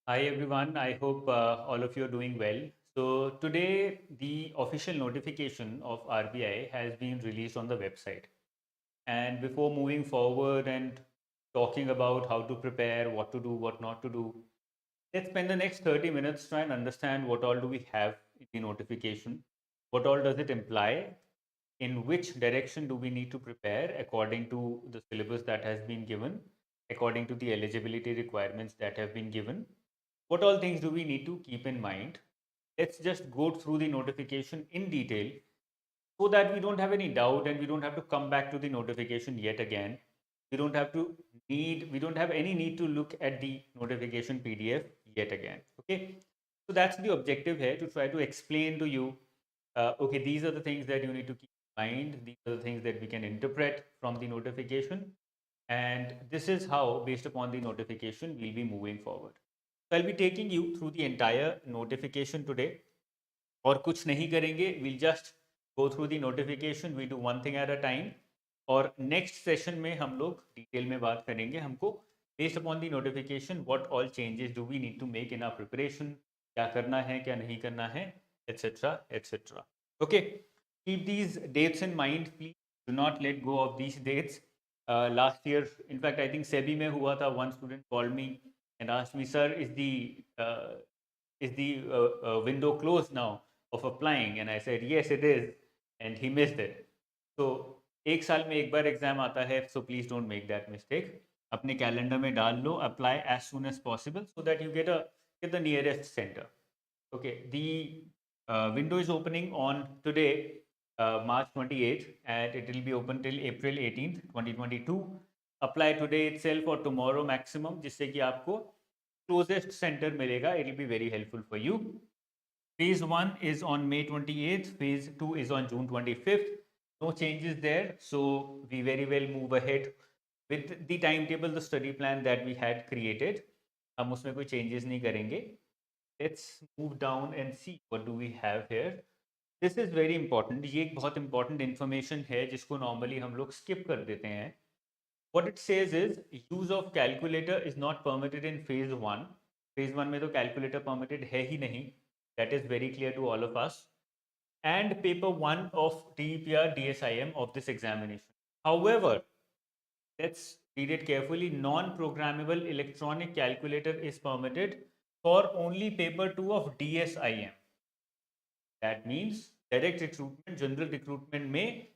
Hi everyone, I hope all of you are doing well. So today the official notification of RBI has been released on the website. And before moving forward and talking about how to prepare, what to do, what not to do, let's spend the next 30 minutes trying to understand what all do we have in the notification, what all does it imply, in which direction do we need to prepare according to the syllabus that has been given, according to the eligibility requirements that have been given, what all things do we need to keep in mind? Let's just go through the notification in detail so that we don't have any doubt and we don't have to come back to the notification yet again. We don't have any need to look at the notification PDF yet again. Okay. So that's the objective here, to try to explain to you, okay, these are the things that you need to keep in mind. These are the things that we can interpret from the notification. And this is how, based upon the notification, we'll be moving forward. So I'll be taking you through the entire notification today. और कुछ नहीं करेंगे, we'll just go through the notification, we do one thing at a time. और next session में हम लोग detail में बात करेंगे, हमको based upon the notification what all changes do we need to make in our preparation, क्या करना है क्या नहीं करना है, etc etc. Okay, keep these dates in mind please. Do not let go of these dates. Last year, in fact, I think SEBI में हुआ था. One student called me and asked me, sir, is the window closed now of applying? And I said, yes, it is. And he missed it. So एक साल में एक बार exam आता है, so please don't make that mistake. अपने calendar में डाल लो, apply as soon as possible so that you get the nearest center. Okay, the window is opening on today, March 28th, and it will be open till April 18th, 2022. Apply today itself or tomorrow maximum, जिससे कि आपको closest center मिलेगा. It will be very helpful for you. Phase 1 is on May 28th. Phase 2 is on June 25th. No changes there. So we very well move ahead with the timetable, the study plan that we had created. हम उसमें कोई changes नहीं करेंगे. Let's move down and see what do we have here. This is very important. ये एक बहुत important information है जिसको normally हम लोग skip कर देते हैं. What it says is use of calculator is not permitted in phase 1. Phase 1 में तो calculator permitted है ही नहीं. That is very clear to all of us. And paper 1 of DEPR DSIM of this examination. However, let's read it carefully. Non-programmable electronic calculator is permitted for only paper 2 of DSIM. That means direct recruitment, general recruitment में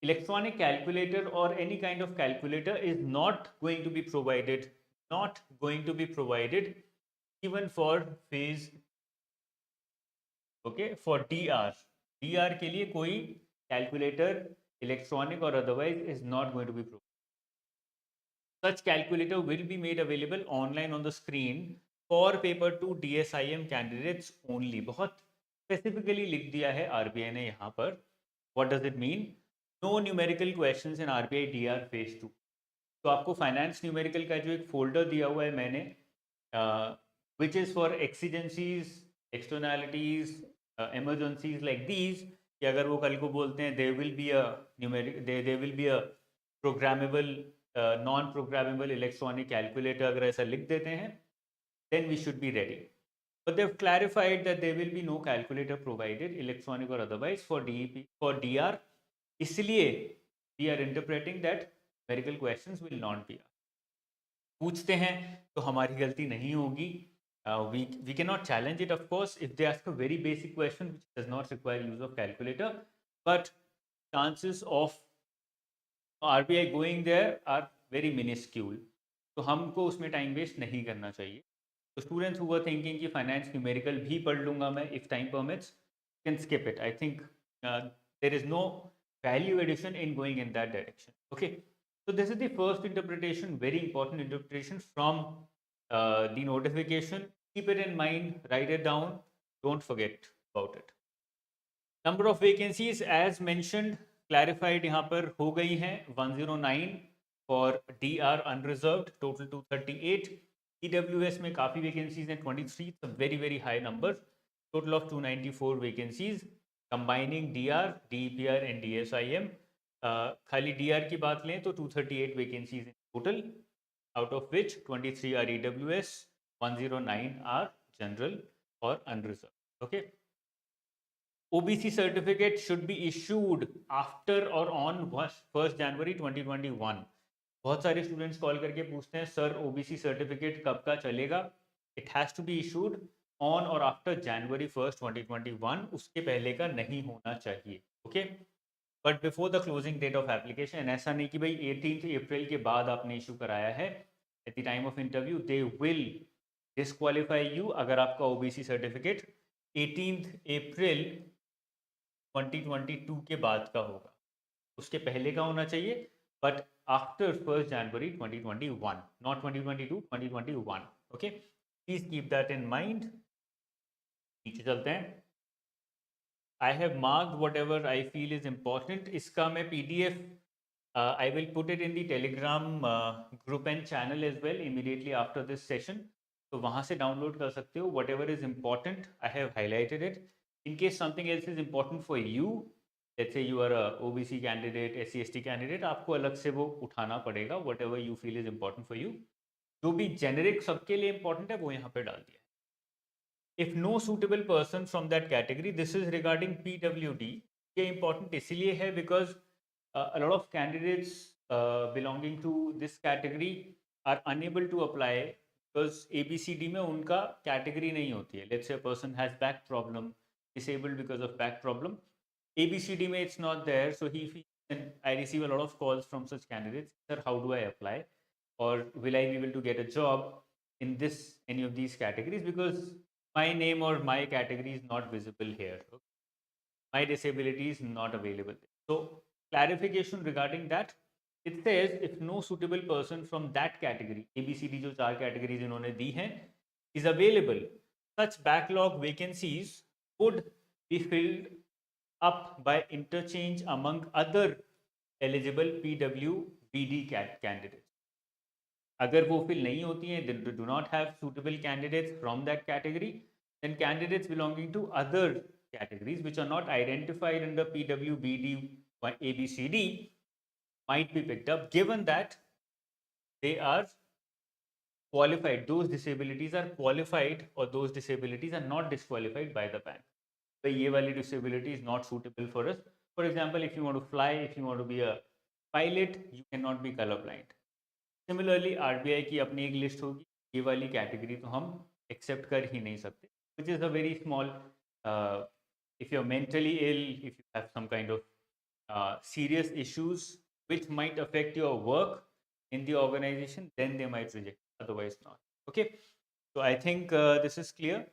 electronic calculator or any kind of calculator is not going to be provided, even for phase, okay, for DR के लिए कोई calculator, electronic or otherwise, is not going to be provided. Such calculator will be made available online on the screen for paper 2 DSIM candidates only. बहुत specifically लिख दिया है RBI ने यहाँ पर. What does it mean? No numerical questions in RBI DR phase 2. तो आपको finance numerical का जो एक फोल्डर दिया हुआ है मैंने, which is for exigencies, externalities, emergencies like these, कि अगर वो कल को बोलते हैं there will be a numeric, there will be a programmable, non programmable electronic calculator, अगर ऐसा लिख देते हैं, then we should be ready. But they've clarified that there will be no calculator provided, electronic or otherwise, for DEP, for DR. इसलिए we are interpreting that numerical questions will not be asked. पूछते हैं तो हमारी गलती नहीं होगी. We cannot challenge it, of course, if they ask a very basic question which does not require use of calculator, but chances of RBI going there are very minuscule. तो हमको उसमें टाइम वेस्ट नहीं करना चाहिए. तो students who were thinking कि finance numerical भी पढ़ लूंगा मैं if time permits, can skip it. I think there is no value addition in going in that direction. Okay, so this is the first interpretation, very important interpretation from the notification. Keep it in mind, write it down, don't forget about it. Number of vacancies as mentioned, clarified यहाँ पर हो गई हैं. 109 for DR unreserved, total 238. EWS में काफ़ी vacancies हैं, 23, it's a very very high number. Total of 294 vacancies combining DR, DEPR and DSIM. खाली DR की बात लें तो 238 vacancies in total, out of which 23 are EWS, 109 are general or unreserved. Okay. OBC certificate should be issued after or on 1st January 2021. बहुत सारे students call करके पूछते हैं सर ओबीसी सर्टिफिकेट कब का चलेगा. It has to be issued on और after January 1st 2021. उसके पहले का नहीं होना चाहिए. Okay. But before the closing date of application. ऐसा नहीं कि भाई 18 अप्रैल के बाद आपने इशू कराया है. Eight the time of interview they will disqualify you अगर आपका ओबीसी सर्टिफिकेट 18 अप्रैल 2022 के बाद का होगा. उसके पहले का होना चाहिए, but after 1st January 2021, not 2022, 2021. Okay, please keep that in mind. नीचे चलते हैं. I have marked what ever I feel is important. इसका मैं PDF I will put it in the Telegram group and channel as well immediately after this session. तो वहाँ से download कर सकते हो. Whatever is important, I have highlighted it. In case something else is important for you, let's say you are a OBC candidate, SC/ST candidate, आपको अलग से वो उठाना पड़ेगा. Whatever you feel is important for you. जो भी generic सबके लिए important है वो यहाँ पे डाल दिया है. If no suitable person from that category, this is regarding PWD. ये important इसलिए है because a lot of candidates belonging to this category are unable to apply because ABCD में उनका category नहीं होती है. Let's say a person has back problem, disabled because of back problem. ABCD में it's not there, so and I receive a lot of calls from such candidates. Sir, how do I apply? Or will I be able to get a job in any of these categories? Because my name or my category is not visible here. Okay? My disability is not available. So clarification regarding that, it says if no suitable person from that category, ABCD जो 4 categories इन्होंने दी हैं, is available, such backlog vacancies would be filled up by interchange among other eligible PWBD candidates. अगर वो fill नहीं होती हैं, then do not have suitable candidates from that category, then candidates belonging to other categories which are not identified under PWBD ABCD might be picked up, given that they are qualified. Those disabilities are qualified, or those disabilities are not disqualified by the bank. So ये वाली disability is not suitable for us. For example, if you want to fly, if you want to be a pilot, you cannot be colorblind. Similarly, RBI की अपनी एक list होगी. ये वाली category तो हम एक्सेप्ट कर ही नहीं सकते, which is a very small. If you're mentally ill, if you have some kind of serious issues which might affect your work in the organization, then they might reject. Otherwise, not. Okay. So I think this is clear.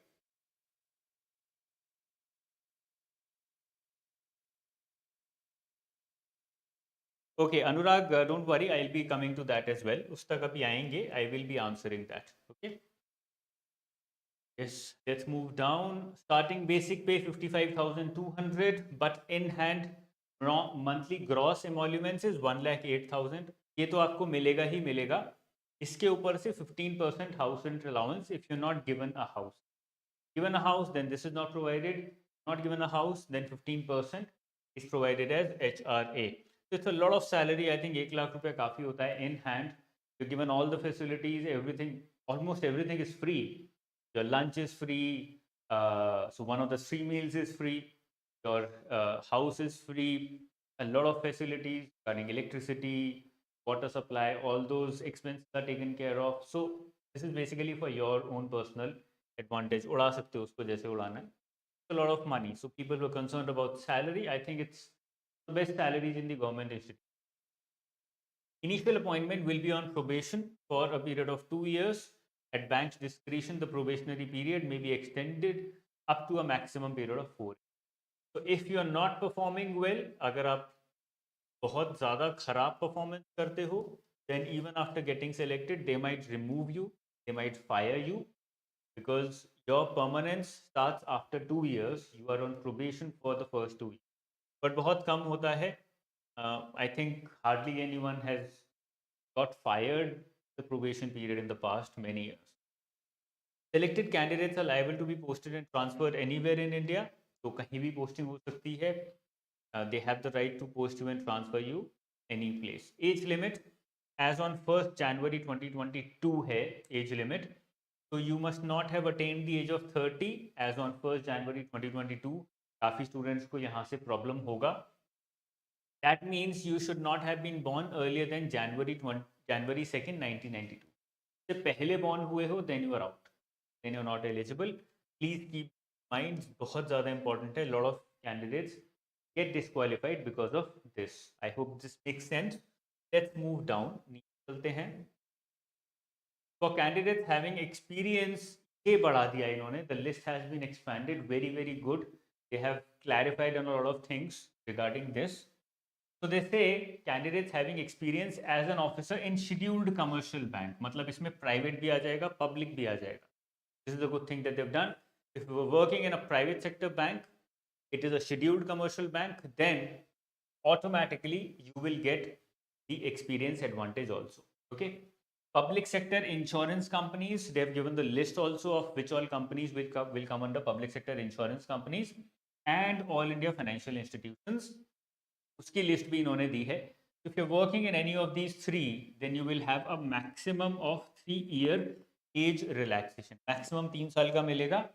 Okay, Anurag, don't worry, I'll be coming to that as well. उस तक अभी आएंगे. I will be answering that. Okay. Yes, let's move down. Starting basic pay 55,200, but in hand monthly gross emoluments is 1,08,000. ये तो आपको मिलेगा ही मिलेगा. इसके ऊपर से 15% house rent allowance if you're not given a house. Given a house, then this is not provided. Not given a house, then 15% is provided as HRA. So it's a lot of salary. I think 1 lakh रुपए काफी होता है in hand. You're given all the facilities, everything, almost everything is free. Your lunch is free. So one of the 3 meals is free. Your house is free. A lot of facilities, running electricity, water supply, all those expenses are taken care of. So this is basically for your own personal advantage. उड़ा सकते हो उसको जैसे उड़ाना है. A lot of money. So people who are concerned about salary, I think it's the best salaries in the government institute. Initial appointment will be on probation for a period of 2 years. At bank's discretion, the probationary period may be extended up to a maximum period of 4 years. So if you are not performing well, अगर आप बहुत ज़्यादा खराब performance करते हो, then even after getting selected, they might remove you, they might fire you, because your permanence starts after 2 years. You are on probation for the first 2 years. But बहुत कम होता है. I think hardly anyone has got fired the probation period in the past many years. Selected candidates are liable to be posted and transferred anywhere in India. तो कहीं भी posting हो सकती है. They have the right to post you and transfer you any place. Age limit as on 1st January 2022 है age limit. So you must not have attained the age of 30 as on 1st January 2022. काफ़ी students को यहाँ से problem होगा. That means you should not have been born earlier than January 2nd, 1992. से पहले born हुए हो, then you are out. Then you are not eligible. Please keep in mind, बहुत ज़्यादा important है. Lot of candidates get disqualified because of this. I hope this makes sense. Let's move down. नीचे चलते हैं. For candidates having experience, ये बढ़ा दिया इन्होंने. The list has been expanded. Very, very good. They have clarified on a lot of things regarding this. So they say candidates having experience as an officer in scheduled commercial bank. मतलब इसमें private भी आ जाएगा, public भी आ जाएगा. This is a good thing that they've done. If you were working in a private sector bank, it is a scheduled commercial bank, then automatically you will get the experience advantage also. Okay. Public sector insurance companies, they have given the list also of which all companies will come under public sector insurance companies, and all India financial institutions. उसकी list भी इन्होंने दी है. If you're working in any of these three, then you will have a maximum of 3-year age relaxation. Maximum 3 साल का मिलेगा.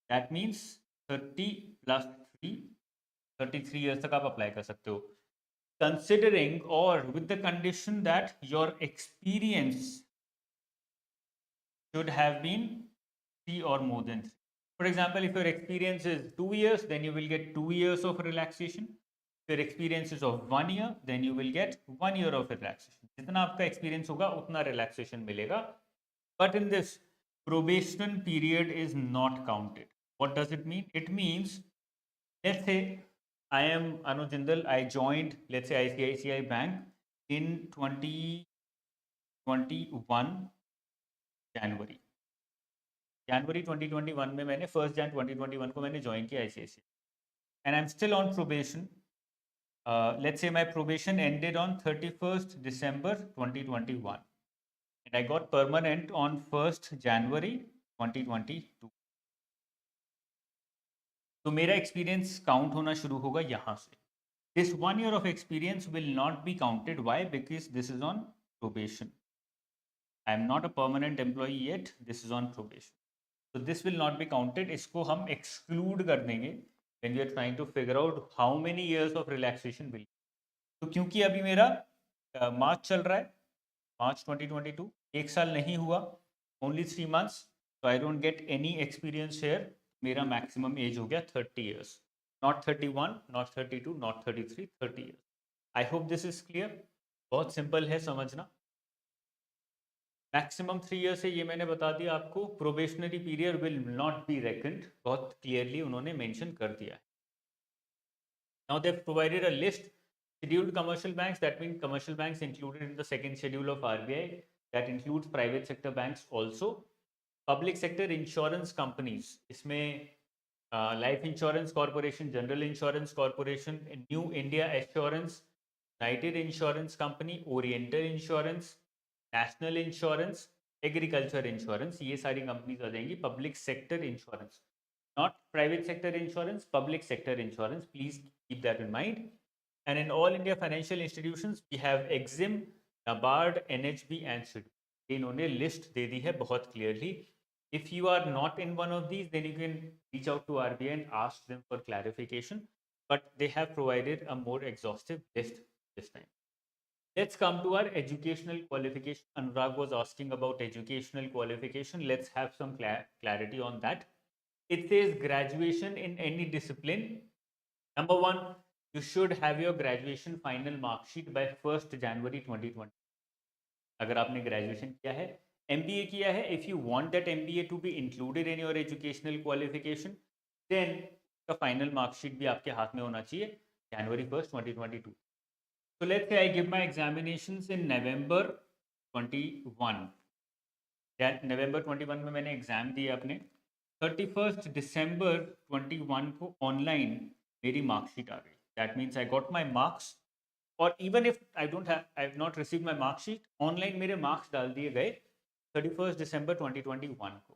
That means 30 plus 3, 33 years तक आप apply कर सकते हो. Considering or with the condition that your experience should have been 3 or more than 3. For example, if your experience is 2 years, then you will get 2 years of relaxation. If your experience is of 1 year, then you will get 1 year of relaxation. जितना आपका experience होगा उतना relaxation मिलेगा. But in this, probation period is not counted. What does it mean? It means, let's say I am Anuj Jindal. I joined, let's say, ICICI Bank in 2021 January. January 2021 में मैंने 1st Jan 2021 को मैंने join किया ICICI, and I'm still on probation. Let's say my probation ended on 31st December 2021, and I got permanent on 1st January 2022. तो मेरा experience count होना शुरू होगा यहाँ से. This 1 year of experience will not be counted. Why? Because this is on probation. I am not a permanent employee yet. This is on probation. So this will not be counted. इसको हम exclude कर देंगे when we are trying to figure out how many years of relaxation will. तो क्योंकि अभी मेरा मार्च चल रहा है, मार्च 2022, 1 साल नहीं हुआ, only 3 months, so I don't get any experience here. मेरा maximum age हो गया 30 years, not 31, not 32, not 33, 30 years. I hope this is clear. बहुत simple है समझना. मैक्सिमम 3 ईयर से ये मैंने बता दिया आपको. Probationary period will not be reckoned. बहुत क्लियरली उन्होंने मेंशन कर दिया है. Now they have provided a list. Scheduled commercial banks, that means commercial banks included in the second schedule of RBI, that includes private sector banks also. Public sector insurance companies, इसमें life insurance corporation, general insurance corporation, new India assurance, United insurance company, oriental insurance, national insurance, agriculture insurance, ये सारी companies आ जाएंगी public sector insurance. Not private sector insurance, public sector insurance. Please keep that in mind. And in all India financial institutions, we have EXIM, NABARD, NHB and SIDBI. इन्होंने list दे दी है बहुत clearly. If you are not in one of these, then you can reach out to RBI and ask them for clarification. But they have provided a more exhaustive list this time. Let's come to our educational qualification. Anurag was asking about educational qualification. Let's have some clarity on that. It says graduation in any discipline. Number one, you should have your graduation final mark sheet by 1st January 2020. अगर आपने graduation किया है, MBA किया है, if you want that MBA to be included in your educational qualification, then the final mark sheet भी आपके हाथ में होना चाहिए January 1st 2022. So let's say I give my examinations in November 21. November 21 में मैंने एग्जाम दिए अपने. 31st December 21 को ऑनलाइन मेरी मार्कशीट आ गई. That means I got my marks, or even if I have not received my mark sheet, online मेरे marks डाल दिए गए 31st December 2021 को.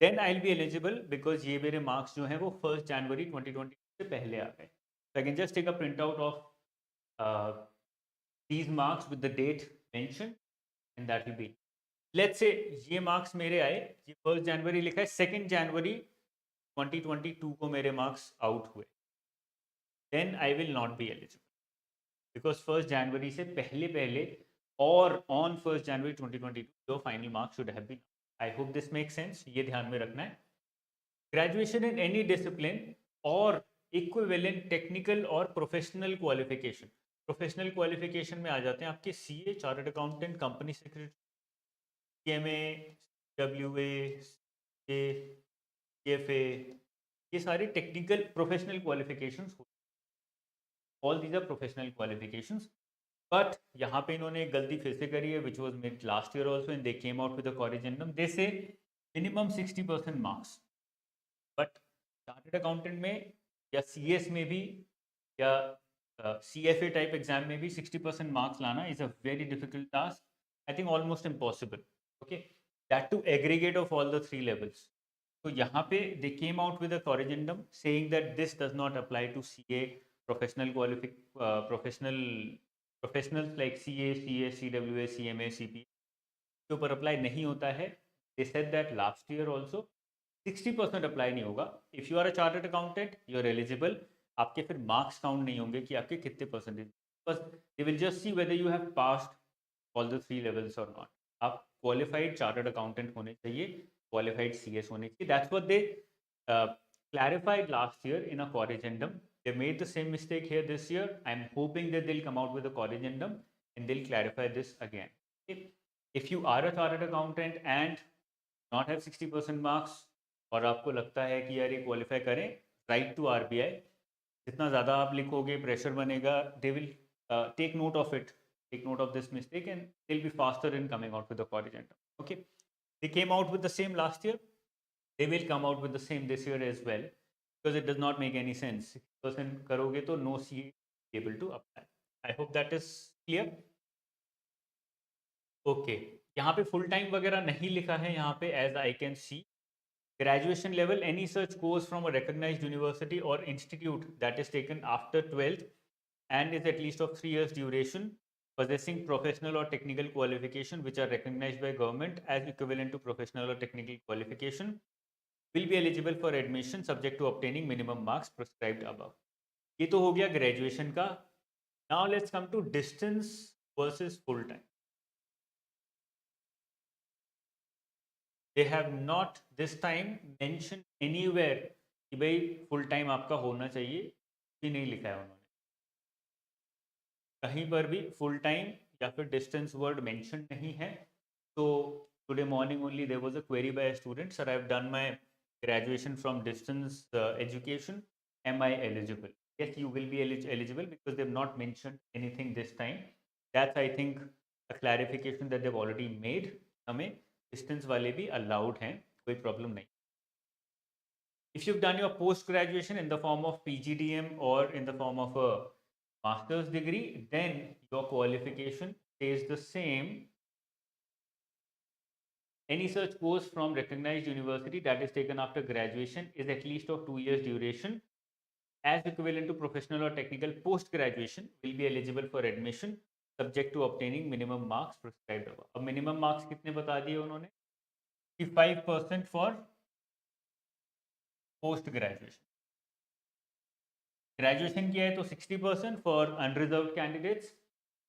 Then I'll be eligible because ये मेरे marks जो हैं वो 1st January 2020 से पहले आ गए. So I can just take a printout of these marks with the date mentioned, and that will be. Let's say ये मार्क्स मेरे आए, ये 1 जनवरी लिखा है, 2 जनवरी 2022 को मेरे मार्क्स आउट हुए, then I will not be eligible because 1 जनवरी से पहले पहले और on 1 January 2022 your final marks should have been. I hope this make sense, ये ध्यान में रखना है। ग्रेजुएशन इन एनी डिसिप्लिन और इक्विवेलेंट टेक्निकल और प्रोफेशनल क्वालिफिकेशन। प्रोफेशनल क्वालिफिकेशन में आ जाते हैं आपके CA, chartered accountant, company secretary, CMA, WA, CFA, ये सारे technical professional qualifications. All these are professional qualifications. But यहाँ पे इन्होंने एक गलती फिर से करी है, which was made last year also, and they came out with the corrigendum, they say minimum 60% marks. But chartered accountant में या सीएस में भी या सीएफए टाइप एग्जाम में भी 60% मार्क्स लाना is a very difficult task, I think almost impossible. Okay, that to aggregate of all the 3 levels। तो यहाँ पे they came out with a corrigendum saying that this does not apply to CA, professional professionals like CA, CWA, CMA, CP के ऊपर apply नहीं होता है। They said that last year also 60% apply नहीं होगा। If you are a chartered accountant you are eligible, आपके फिर marks count नहीं होंगे कि आपके कितने परसेंटेज, बस they will just see whether you have passed all the 3 levels और नॉट। आप क्वालिफाइड चार्टर्ड अकाउंटेंट होने चाहिए, क्वालिफाइड सीएस होने चाहिए। That's what they clarified last year in a corrigendum. They made the same mistake here this year. I'm hoping that they'll come out with a corrigendum and they'll clarify this again. If you are a chartered accountant and not have 60% marks और आपको लगता है कि यार ये qualify करें, right to RBI. जितना ज़्यादा आप लिखोगे प्रेशर बनेगा, they will take note of it, take note of this mistake and they'll be faster in coming out with the corrigendum. Okay, they came out with the same last year, they will come out with the same this year as well because it does not make any sense 60% करोगे तो no CA able to apply. I hope that is clear. Okay, यहाँ पे full time वगैरह नहीं लिखा है यहाँ पे, as I can see graduation level any such course from a recognized university or institute that is taken after 12th and is at least of 3 years duration, possessing professional or technical qualification which are recognized by government as equivalent to professional or technical qualification will be eligible for admission subject to obtaining minimum marks prescribed above. ये तो हो गया graduation का। Now let's come to distance versus full time. They have not this time mention anywhere कि भाई full time आपका होना चाहिए, भी नहीं लिखा है उन्होंने कहीं पर भी फुल टाइम या फिर डिस्टेंस वर्ड मेंशन नहीं है। तो today morning only there was a query by a student, sir I have done my graduation from distance education, am I eligible? Yes, you will be eligible because they've not mentioned anything this time. That's I think a clarification that they've already made. हमें distance वाले भी allowed हैं, कोई problem नहीं। If you've done your post graduation in the form of PGDM or in the form of a master's degree, then your qualification stays the same. Any such course from recognized university that is taken after graduation is at least of 2 years duration as equivalent to professional or technical post graduation will be eligible for admission subject to obtaining minimum marks prescribed above. अब minimum marks कितने बता दिए उन्होंने? 55% for post graduation. Graduation किया है तो 60% for unreserved candidates,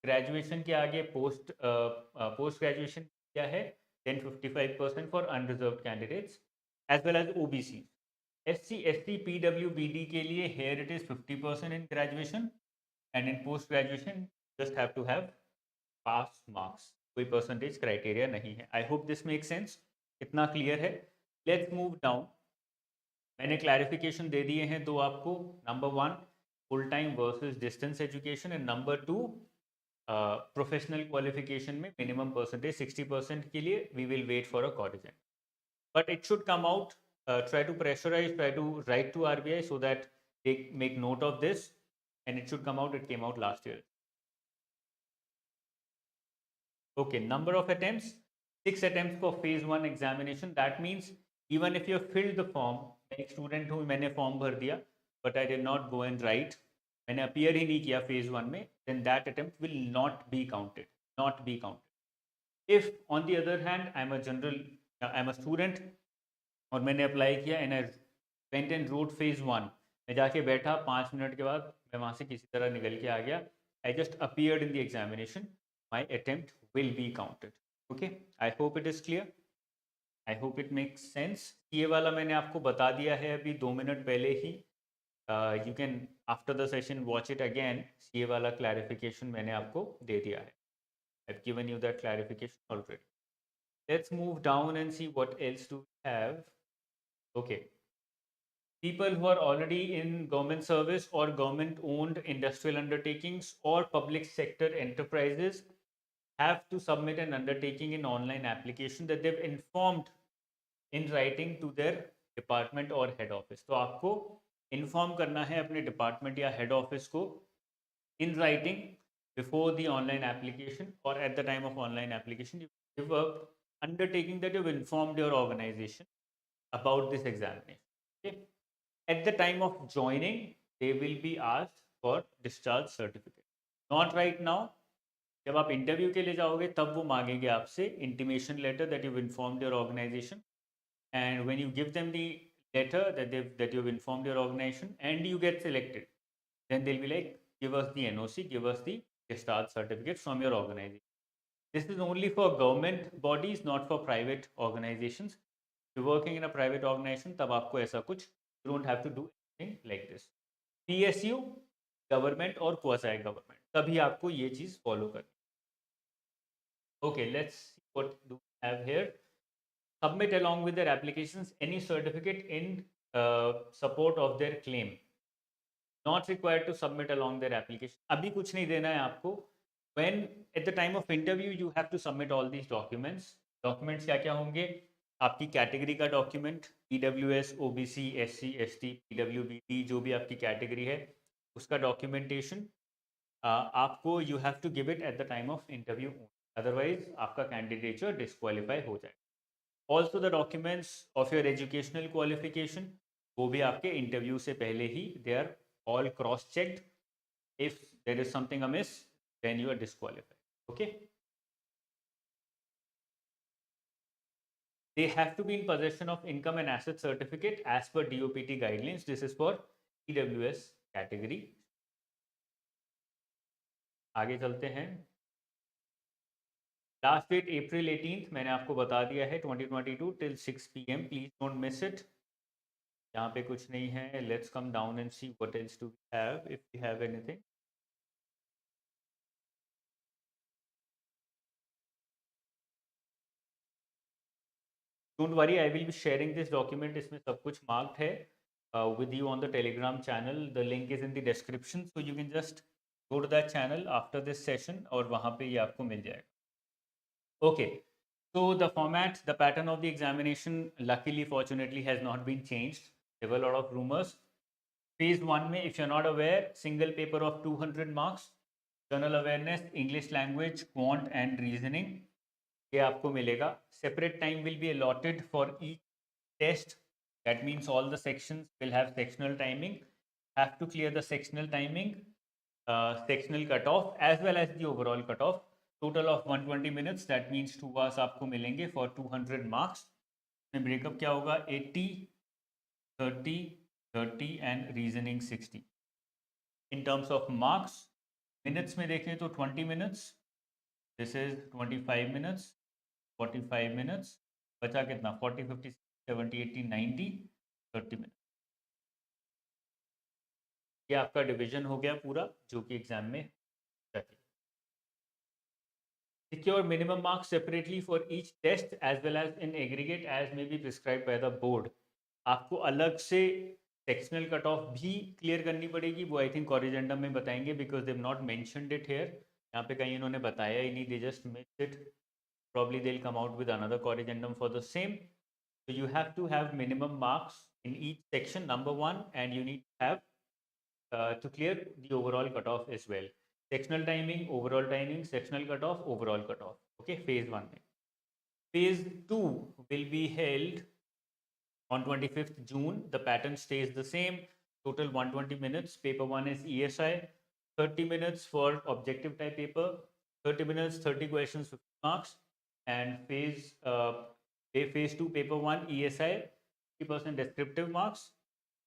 graduation के आगे पोस्ट ग्रेजुएशन किया है then 55% for unreserved candidates as well as OBC. SC ST पीडब्ल्यूबीडी के लिए here it is 50% in graduation and in post graduation just have to have pass marks, कोई percentage criteria नहीं है। I hope this make sense, इतना clear है। Let's move down. मैंने clarification दे दिए हैं दो आपको, number 1 full time versus distance education and number 2 professional qualification में मिनिमम परसेंटेज 60% के लिए we will wait for a corrigendum, but it should come out, try to pressurise, try to write to RBI so that they make note of this and it should come out, it came out last year. Okay, number of attempts, 6 attempts for phase 1 examination. That means even if you have filled the form, एक student हूँ, मैंने form भर दिया but I did not go and write, मैंने appear ही नहीं किया phase 1 में, then that attempt will not be counted, not be counted. If on the other hand I'm a student और मैंने अप्लाई किया and I went and road phase one, मैं जाके बैठा 5 मिनट के बाद मैं वहाँ से किसी तरह निकल के आ गया, I just appeared in the examination, my attempt will be counted. Okay, I hope it is clear, I hope it makes sense. ये वाला मैंने आपको बता दिया है अभी 2 मिनट पहले ही. You can after the session watch it again. ये वाला क्लैरिफिकेशन मैंने आपको दे दिया है. I've given you that clarification already. Let's move down and see what else do we have. Okay. People who are already in government service or government owned industrial undertakings or public sector enterprises have to submit an undertaking in online application that they've informed in writing to their department or head office. तो आपको inform करना है अपने department या head office को in writing before the online application or at the time of online application. You give a undertaking that you've informed your organization about this examination. Okay. At the time of joining, they will be asked for discharge certificate. Not right now. जब आप interview के लिए जाओगे तब वो मांगेंगे आपसे intimation letter that you've informed your organization, and when you give them the letter that you've informed your organization and you get selected, then they'll be like, give us the NOC, give us the discharge certificate from your organization. This is only for government bodies, not for private organizations. If you're working in a private organization, तब आपको ऐसा कुछ, you don't have to do anything like this. PSU, government और quasi government, तभी आपको ये चीज follow करनी. Okay, let's see what do we have here. Submit along with their applications any certificate in support of their claim. Not required to submit along their application. अभी कुछ नहीं देना है आपको. When at the time of interview you have to submit all these documents. Documents क्या क्या होंगे? आपकी कैटेगरी का document, EWS, OBC, SC, ST, PWBD, जो भी आपकी कैटेगरी है उसका डॉक्यूमेंटेशन आपको you have to give it at the time of interview, otherwise आपका कैंडिडेचर डिस्क्वालीफाई हो जाए. Also the documents of your educational qualification, वो भी आपके इंटरव्यू से पहले ही they are all cross checked. If there is something amiss, then you are disqualified. Okay, they have to be in possession of income and asset certificate as per DOPT guidelines. This is for EWS category. आगे चलते हैं. Last date अप्रैल 18th मैंने आपको बता दिया है, 2022 till 6 PM. Please don't miss it. यहाँ पे कुछ नहीं है. Let's come down and see what else do we have, if we have anything. Don't worry, I will be sharing this document. इसमें सब कुछ मार्क्ड है with you on the Telegram channel. The link is in the description, so you can just go to that channel after this session और वहाँ पे ये आपको मिल जाएगा. Okay, so the format, the pattern of the examination, luckily, fortunately, has not been changed. There were a lot of rumors. Phase 1 में, if you're not aware, single paper of 200 marks, general awareness, English language, quant and reasoning, ये आपको मिलेगा. Separate time will be allotted for each test. That means all the sections will have sectional timing. Have to clear the sectional timing, sectional cutoff as well as the overall cutoff. Total of 120 minutes. That means 2 hours आपको मिलेंगे for 200 marks. में breakup क्या होगा? 80, 30, 30 and reasoning 60. In terms of marks, minutes में देखें तो 20 minutes. This is 25 minutes, 45 minutes. बचा कितना? 40, 50, 70, 80, 90, 30 minutes. ये आपका डिवीजन हो गया पूरा, जो कि एग्जाम में जाती है. Secure minimum marks separately for each test as well as in aggregate as may be prescribed by the board. आपको अलग से सेक्शनल कट ऑफ भी क्लियर करनी पड़ेगी. वो आई थिंक कॉरिजेंडम में बताएंगे because they not mentioned it here. यहाँ पे कहीं इन्होंने बताया ही नहीं. They just missed it. Probably they'll come out with another corrigendum for the same. So you have to have minimum marks in each section, number one, and you need to have to clear the overall cutoff as well. Sectional timing, overall timing, sectional cutoff, overall cutoff. Okay, phase 1. Phase 2 will be held on 25th June. The pattern stays the same. Total 120 minutes. Paper 1 is ESI. 30 minutes for objective type paper. 30 minutes, 30 questions, 50 marks. and phase 2 paper 1 ESI 50% descriptive marks,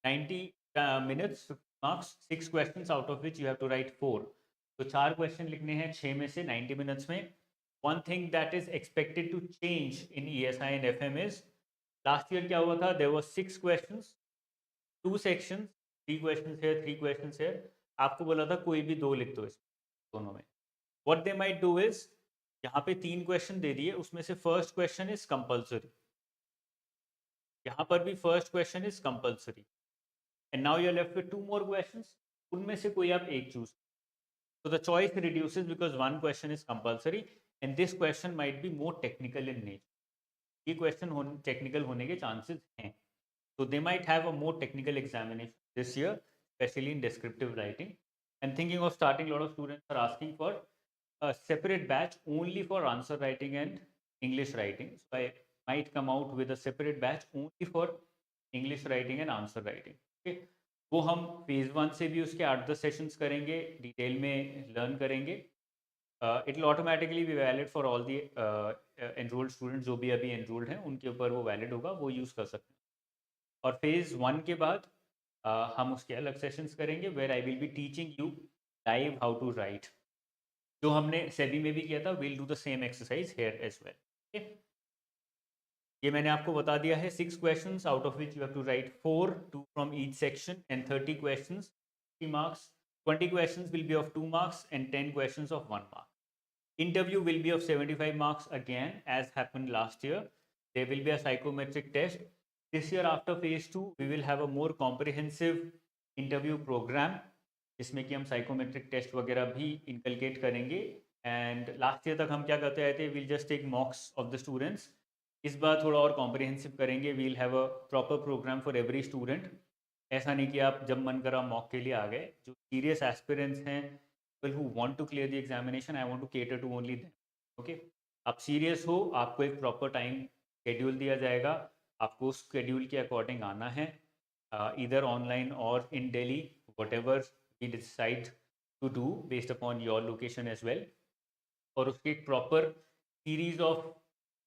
90 minutes 50 marks, 6 questions out of which you have to write 4. तो 4 question लिखने हैं 6 में से 90 minutes में. One thing that is expected to change in ESI and FM is last year क्या हुआ था, there were 6 questions, 2 sections, 3 questions here, 3 questions here. आपको बोला था कोई भी 2 लिख दो इसमें दोनों में. What they might do is यहाँ पे 3 क्वेश्चन दे दिए, उसमें से फर्स्ट क्वेश्चन इज कंपल्सरी, यहाँ पर भी first question is compulsory, and now you are left with 2 more questions, उनमें से कोई आप एक choose. So the choice reduces because one question is compulsory and this question might be more technical in nature. ये question technical होने के chances हैं. So they might have a more technical examination this year, especially in descriptive writing. And thinking of starting, a lot of students are asking for a separate batch only for answer writing and English writing. So I might come out with a separate batch only for English writing and answer writing. Okay. वो हम phase 1 से भी उसके 8-10 sessions करेंगे, detail में learn करेंगे. It will automatically be valid for all the enrolled students, जो भी अभी एनरोल्ड हैं उनके ऊपर वो वैलिड होगा, वो यूज़ कर सकते हैं. और फेज 1 के बाद हम उसके अलग सेशंस करेंगे where I will be teaching you live how to write, जो हमने सेबी में भी किया था. We'll do the same exercise here as well. ये मैंने आपको बता दिया है. 6 questions out of which you have to write 4, 2 from each section, and 30 questions 3 marks. 20 questions will be of 2 marks and 10 questions of 1 mark. Interview will be of 75 marks again, as happened last year. There will be a psychometric test. This year after phase 2, we will have a more comprehensive interview program, जिसमें कि हम psychometric test वगैरह भी inculcate करेंगे. And last year तक हम क्या करते रहते, we'll just take mocks of the students. इस बार थोड़ा और कॉम्प्रिहेंसिव करेंगे. We'll have a proper programme for every student. ऐसा नहीं कि आप जब मन करा मॉक के लिए आ गए. जो सीरियस एस्पिरेंट्स हैं, people who want to clear the examination, I want to cater to only them. Okay, आप सीरियस हो, आपको एक प्रॉपर टाइम शेड्यूल दिया जाएगा, आपको उस शेड्यूल के अकॉर्डिंग आना है, ईदर ऑनलाइन और in Delhi, whatever we decide to do based upon your location as well. और उसकी एक proper series of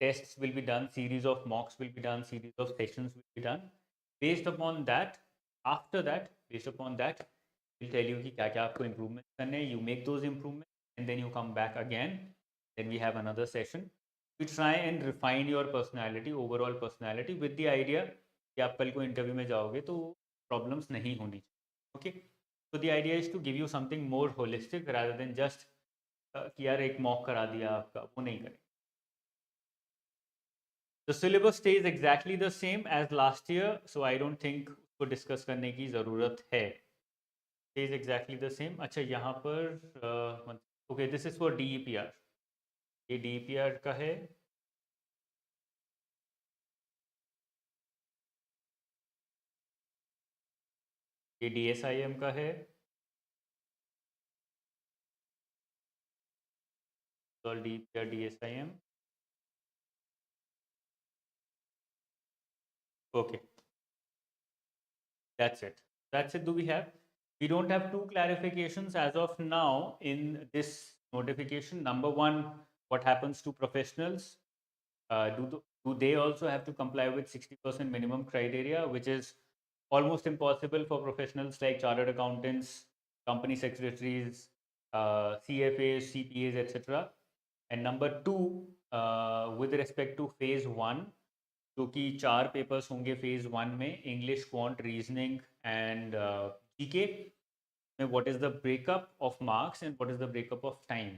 tests will be done, series of mocks will be done, series of sessions will be done. Based upon that, after that, based upon that, we'll tell you कि क्या क्या आपको improvements करने हैं. You make those improvements and then you come back again. Then we have another session. We try and refine your personality, overall personality, with the idea कि आप कल को interview में जाओगे तो problems नहीं होनी चाहिए. Okay? So the idea is to give you something more holistic rather than just कि यार एक mock करा दिया आपका, वो नहीं करें. The syllabus stays exactly the same as last year, so I don't think उसको discuss करने की ज़रूरत है. Stays exactly the same. अच्छा, यहाँ पर okay, this is for DEPR. ये DEPR का है. ये DSIM का है. और DEPR DSIM. Okay, that's it. That's it. Do we have? We don't have 2 clarifications as of now in this notification. Number 1, what happens to professionals? Do they also have to comply with 60% minimum criteria, which is almost impossible for professionals like chartered accountants, company secretaries, CFAs, CPAs, etc. And number 2, with respect to phase 1, जो कि 4 papers होंगे phase 1 में, English, quant, reasoning and GK, में what is the breakup of marks and what is the breakup of time.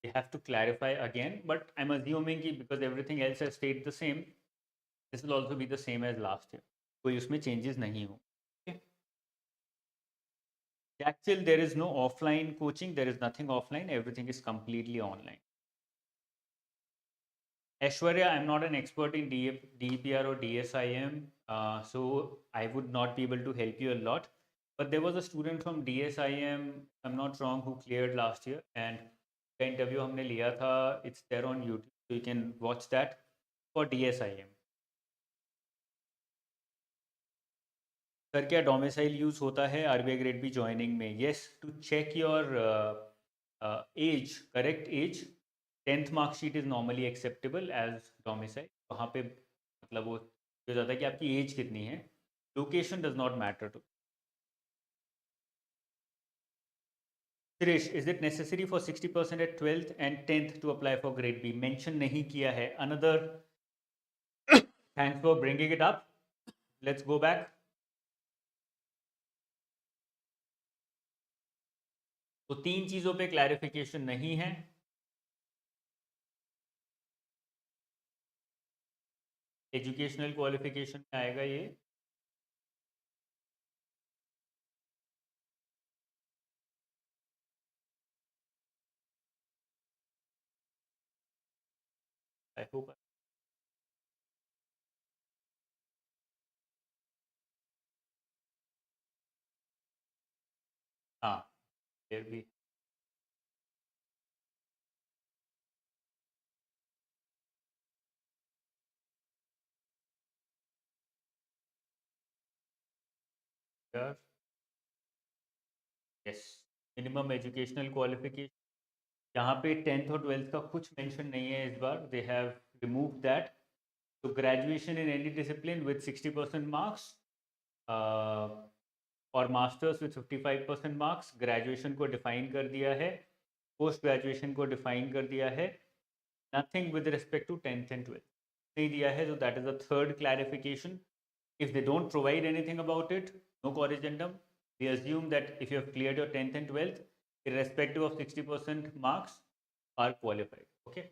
We have to clarify again, but I'm assuming कि because everything else has stayed the same, this will also be the same as last year. कोई उसमें changes नहीं हो. Okay. Actually, there is no offline coaching. There is nothing offline. Everything is completely online. Aishwarya, I'm not an expert in DEPR or DSIM, so I would not be able to help you a lot. But there was a student from DSIM, I'm not wrong, who cleared last year, and the interview हमने लिया था. It's there on YouTube, so you can watch that for DSIM. सर, क्या domicile use होता है RBI grade B joining में? Yes, to check your age, correct age. 10th marksheet is normally acceptable as domicile, वहाँ पे मतलब वो हो जाता है कि आपकी एज कितनी है, location does not matter to. Suresh, is it necessary for 60% at 12th and 10th to apply for grade B? Mention नहीं किया है. Another, thanks for bringing it up. Let's go back. तो तीन चीजों पे क्लैरिफिकेशन नहीं है. एजुकेशनल क्वालिफिकेशन में आएगा ये. I hope. हाँ, फिर भी यार. Yes, minimum educational qualification. यहाँ पे 10th और 12th का कुछ मेंशन नहीं है इस बार. They have remove that. तो graduation in any discipline with 60% marks और मास्टर्स विद 55% मार्क्स. ग्रेजुएशन को डिफाइन कर दिया है, पोस्ट ग्रेजुएशन को डिफाइन कर दिया है. Nothing with respect to 10th and 12th नहीं दिया है. So that is the third clarification. If they don't provide anything about it, no corrigendum. We assume that if you have cleared your 10th and 12th, irrespective of 60% marks, are qualified. Okay.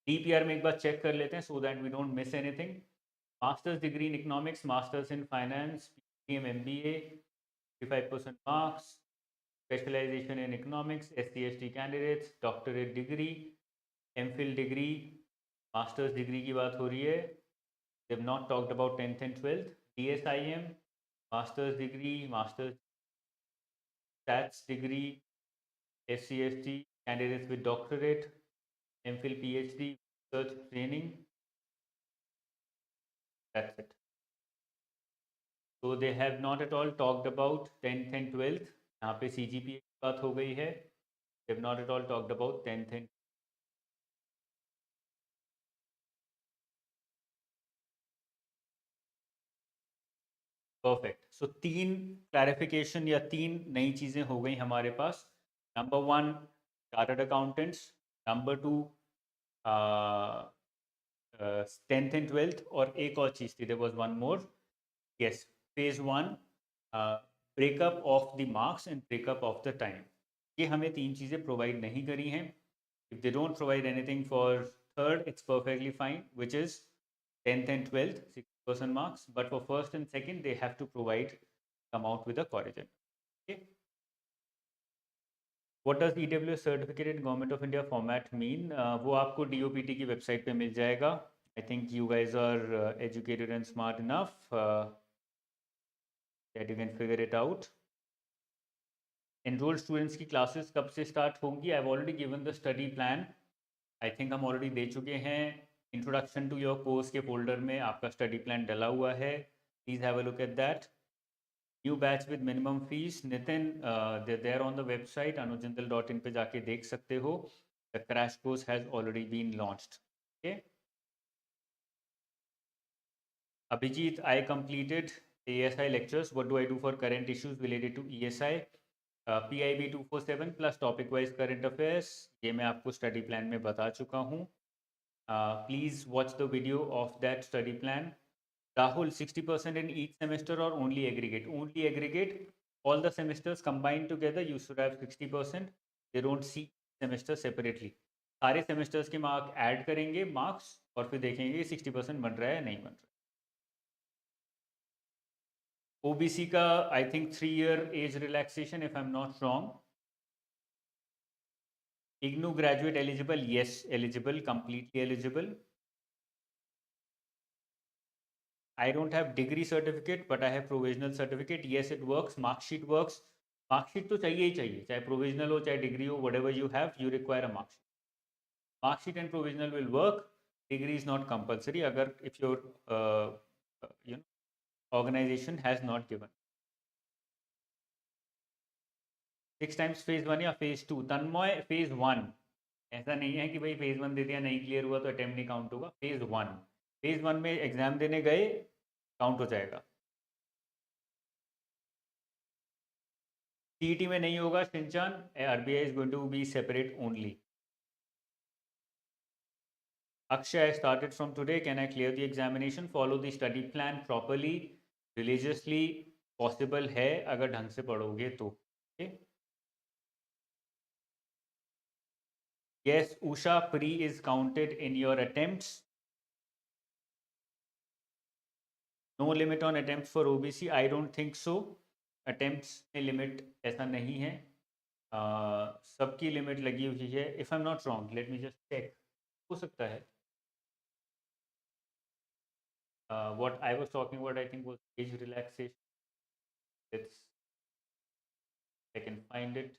DPR में एक बार check कर लेते हैं so that we don't miss anything. Master's degree in economics, masters in finance, PhD MBA, 55% marks, specialization in economics, SC/ST candidates, doctorate degree, MPhil degree, master's degree की बात हो रही है. They have not talked about 10th and 12th. DSIM, master's degree, master's stats degree, SC/ST candidates with doctorate, MPhil, PhD, research training. That's it. So they have not at all talked about 10th and 12th. यहाँ पे CGPA की बात हो गई है. They have not at all talked about 10th and perfect. So तीन clarification या तीन नई चीज़ें हो गई हमारे पास. Number one, chartered accountants. Number two, 10th and 12th. और एक और चीज़ थी, there was one more. Yes, phase one, breakup of the marks and breakup of the time. ये हमें तीन चीज़ें प्रोवाइड नहीं करी हैं. If they don't provide anything for third, it's perfectly fine, which is 10th and 12th 60% marks, but for first and second they have to provide, come out with a corrigendum. Okay. What does EWS certificate in Government of India format mean? वो आपको DOPT की website पे मिल जाएगा. I think you guys are educated and smart enough that you can figure it out. Enrolled students की classes कब से start होंगी? I've already given the study plan. I think हम already दे चुके हैं. इंट्रोडक्शन टू योर कोर्स के folder में आपका स्टडी प्लान डला हुआ है. Please have a look at that. New batch with minimum fees. Nitin, there on the website anujindal.in पे जाके देख सकते हो. The crash course has already been launched. Okay. Abhijit, I completed ASI lectures. What do I do for current issues related to ESI? PIB 247 plus topic wise current affairs. ये मैं आपको study plan में बता चुका हूँ. Please watch the video of that study plan. Rahul, 60% in each semester or only aggregate? Only aggregate. All the semesters combined together, you should have 60%. They don't see semester separately. सारे semesters के mark add करेंगे, marks, और फिर देखेंगे 60% बन रहा है नहीं बन रहा है. OBC का I think 3 year age relaxation, if I am not wrong. IGNOU graduate eligible? Yes, eligible, completely eligible. I don't have degree certificate, but I have provisional certificate. Yes, it works. Mark sheet works. Mark sheet तो चाहिए ही चाहिए, चाहे provisional हो चाहे degree हो, whatever you have, you require a mark sheet. Mark sheet and provisional will work. Degree is not compulsory. अगर if your organization has not given. 6 times phase 1 या phase 2? Tanmoy, phase 1. ऐसा नहीं है कि भाई फेज 1 दे दिया नहीं क्लियर हुआ तो अटेम्प्ट नहीं काउंट होगा। फेज 1 में एग्जाम देने गए काउंट हो जाएगा। सीईटी में नहीं होगा Sinchan, RBI is going to be separate only. Akshay, I started from today. Can I clear the examination? Follow the study plan properly, religiously. Possible है अगर ढंग से पढ़ोगे तो। Okay? Yes, Usha, pre is counted in your attempts. No limit on attempts for OBC. I don't think so. Attempts में limit ऐसा नहीं है। सबकी limit लगी हुई है। If I'm not wrong, let me just check. हो सकता है। What I was talking about, I think, was age relaxation. Let's, I can find it.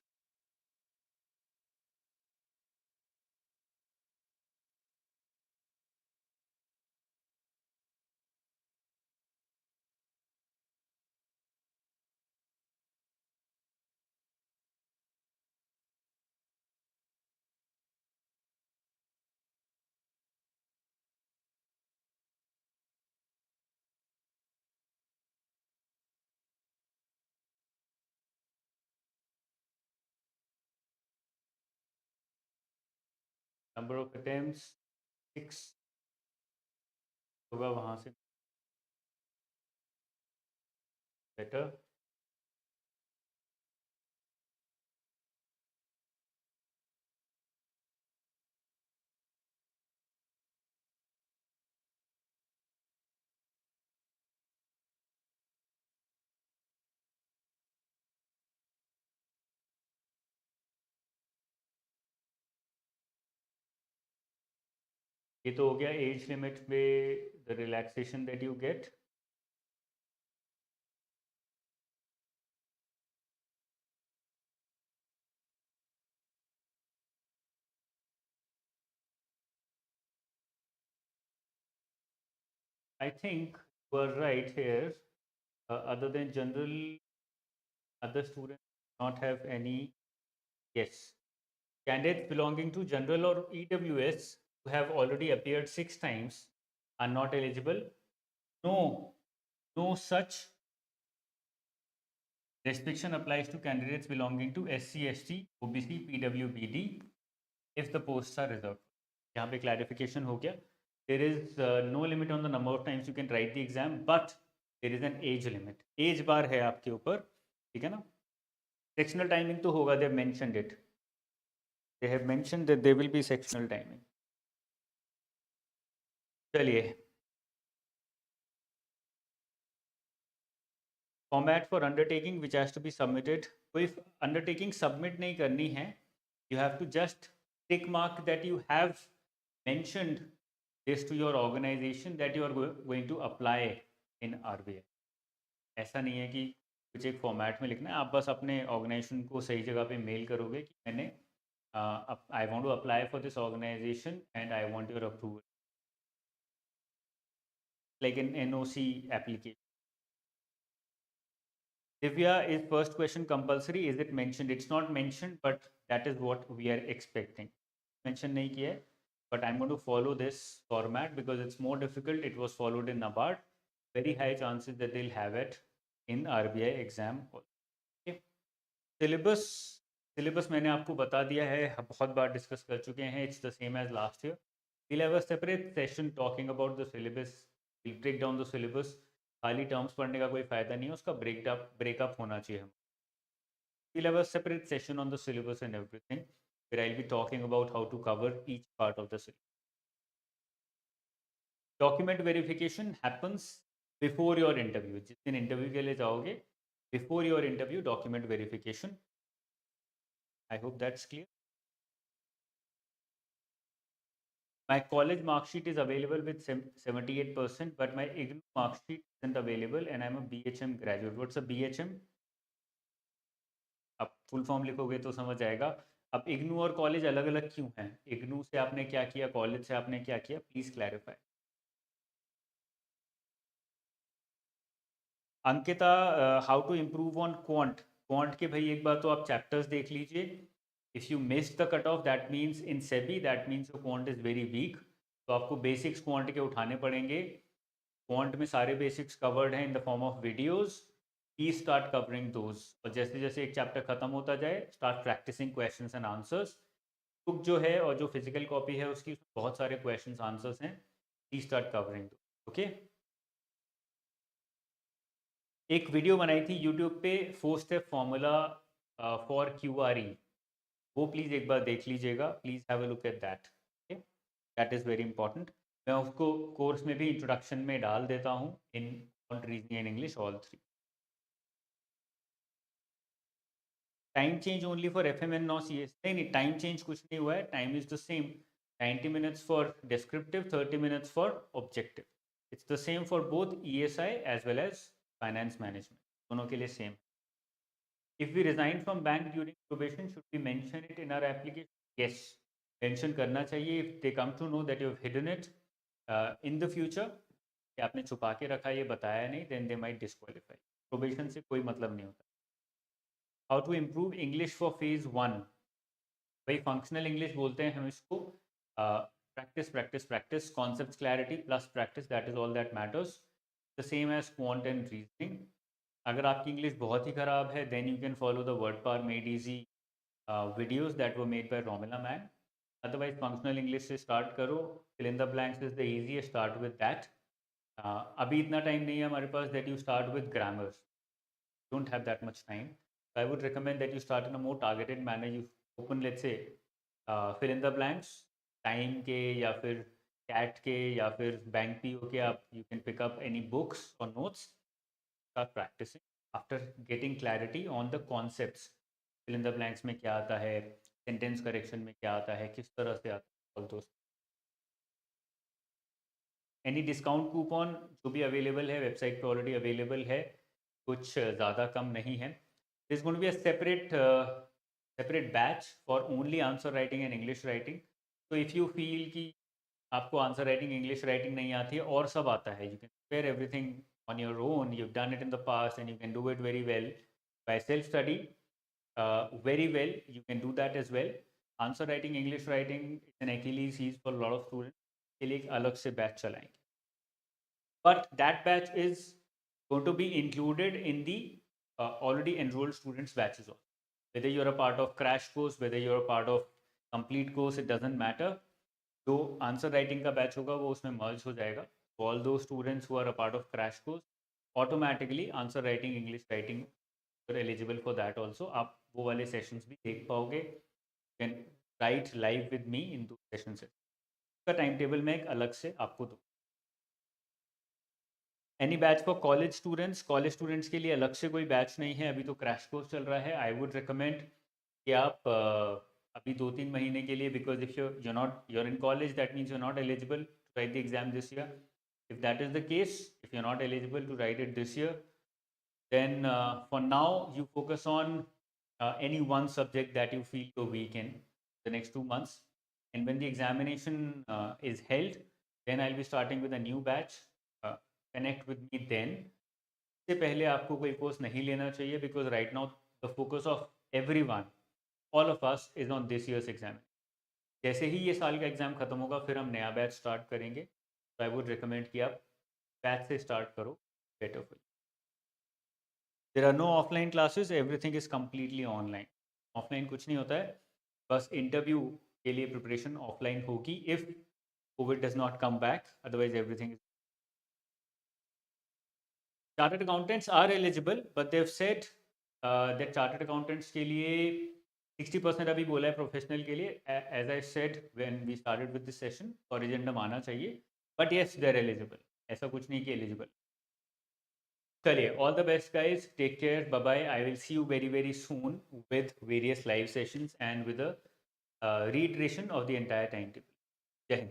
Number of attempts 6 होगा वहां से बेटर। ये तो हो गया एज लिमिट पे the relaxation that you get. I think you are right here. Other than general, other students not have any. Yes, candidates belonging to general or EWS who have already appeared 6 times are not eligible. No, no such restriction applies to candidates belonging to SC, ST, OBC, PWBD if the posts are reserved. यहाँ पे clarification हो गया. There is no limit on the number of times you can write the exam, but there is an age limit. Age bar है आपके ऊपर, ठीक है ना? Sectional timing तो होगा, they have mentioned it. They have mentioned that there will be sectional timing. चलिए, format for undertaking which has to be submitted. कोई अंडरटेकिंग सबमिट नहीं करनी है, you have to just tick mark that you have mentioned this to your organisation that you are going to apply in RBI. ऐसा नहीं है कि कुछ एक फॉर्मेट में लिखना है, आप बस अपने ऑर्गेनाइजेशन को सही जगह पे मेल करोगे कि मैंने I want to apply for this organisation and I want your approval, like an NOC application. Divya, is first question compulsory? Is it mentioned? It's not mentioned, but that is what we are expecting. Mention nahi kiya hai, but I'm going to follow this format because it's more difficult. It was followed in NABARD. Very high chances that they'll have it in RBI exam. Okay. Syllabus मैंने आपको बता दिया है, बहुत बार discuss कर चुके हैं. It's the same as last year. We'll have a separate session talking about the syllabus. We'll break down the syllabus. खाली टर्म्स पढ़ने का कोई फ़ायदा नहीं है, उसका ब्रेकअप होना चाहिए। हम we'll have a separate session on the syllabus and everything where I'll be talking about how to cover each part of the syllabus. Document verification happens before your interview. जिस दिन इंटरव्यू के लिए जाओगे, before your interview, document verification. I hope that's clear. My college mark sheet is available with 78%, but my IGNOU mark sheet isn't available and I'm a BHM graduate. What's a BHM? आप full form लिखोगे तो समझ आएगा। अब इग्नू और college अलग अलग क्यों हैं? इग्नू से आपने क्या किया, कॉलेज से आपने क्या किया? Please clarify. Ankita, how to improve on quant. Quant के भाई एक बार तो आप चैप्टर्स देख लीजिए, if you miss the cut off that means in SEBI that means your quant is very weak, तो आपको बेसिक्स क्वांट के उठाने पड़ेंगे. क्वांट में सारे बेसिक्स कवर्ड हैं in the form of videos. Please start covering those, और जैसे जैसे एक चैप्टर खत्म होता जाए start practising questions and answers. Book जो है और जो फिजिकल कॉपी है उसकी बहुत सारे क्वेश्चंस आंसर्स हैं. Please start covering. ओके. एक वीडियो बनाई थी यूट्यूब पे 4 स्टेप फॉर्मूला फॉर क्यूआरई, वो प्लीज़ एक बार देख लीजिएगा. Please have a look at that. That is very important. मैं उसको कोर्स में भी इंट्रोडक्शन में डाल देता हूँ in reasoning and English all 3. Time change only for F M and no C S. नहीं नहीं, टाइम चेंज कुछ नहीं हुआ है. Time is the same. 90 minutes for descriptive, 30 minutes for objective. It's the same for both E S I as well as finance management, दोनों के लिए same. If we resign from bank during probation, should we mention it in our application? Yes, mention करना चाहिए. If they come to know that you have hidden it in the future, कि आपने छुपा के रखा, ये बताया नहीं, then they might disqualify. Probation से कोई मतलब नहीं होता. How to improve English for phase 1? भाई functional English बोलते हैं हम इसको. Practice, practice, practice. Concepts clarity plus practice. That is all that matters. The same as quant and reasoning. अगर आपकी इंग्लिश बहुत ही ख़राब है then you can follow the word power made easy videos that were made by Romila Mann. Otherwise functional English से start करो. Fill in the blanks is the easiest. Start with that. अभी इतना टाइम नहीं है हमारे पास that you start with grammars. Don't have that much time. I would recommend that you start in a more targeted manner. You open let's say fill in the blanks time के या फिर cat के या फिर bank PO के. आप you can pick up any books और notes. Start practicing after getting clarity on the concepts. Fill in the blanks में क्या आता है, sentence correction में क्या आता है, किस तरह से आता है, all those. Any discount coupon जो भी available है वेबसाइट पे ऑलरेडी अवेलेबल है, कुछ ज़्यादा कम नहीं है. There is going to be a separate batch for only answer writing and English writing. So if you feel कि आपको आंसर राइटिंग इंग्लिश राइटिंग नहीं आती है और सब आता है, you can prepare everything on your own. You've done it in the past and you can do it very well by self study. Very well, you can do that as well. Answer writing, English writing is an Achilles heel for a lot of students. के लिए एक अलग से batch चलाएंगे. But that batch is going to be included in the already enrolled students batches also. Whether you're a part of crash course, whether you're a part of complete course, it doesn't matter. जो answer writing का batch होगा वो उसमें मर्ज हो जाएगा. All those students who are a part of crash course, automatically answer writing, English writing, you're eligible for that also. आप वो वाले sessions भी देख पाओगे. You can write live with me in those sessions. उसका टाइम टेबल मैं एक अलग से आपको दूँ. Any batch for college students. College students के लिए अलग से कोई बैच नहीं है, अभी तो क्रैश कोर्स चल रहा है. आई वुड रिकमेंड कि आप अभी 2-3 महीने के लिए, because if you're in college, that means you're not eligible to write the exam this year. If that is the case, if you're not eligible to write it this year, then for now you focus on any one subject that you feel you're weak in the next 2 months. And when the examination is held, then I'll be starting with a new batch. Connect with me then. इससे पहले आपको कोई course नहीं लेना चाहिए, because right now the focus of everyone, all of us, is on this year's exam. जैसे ही ये साल का एग्जाम खत्म होगा फिर हम नया बैच स्टार्ट करेंगे. तो आई वुड रिकमेंड कि आप बैच से स्टार्ट करो, better for you. There are no offline classes, everything is completely online. Offline कुछ नहीं होता है, बस इंटरव्यू के लिए प्रिपरेशन ऑफलाइन होगी if covid does not come back, otherwise everything. Chartered accountants are eligible, but they have said that chartered accountants के लिए 60% अभी बोला है प्रोफेशनल के लिए. As I said when we started with this session, ओरिजिनम आना चाहिए, but yes they are eligible. ऐसा कुछ नहीं कि एलिजिबल. चलिए, all the best guys, take care, bye bye. I will see you very very soon with various live sessions and with a reiteration of the entire timetable. Jai Hind.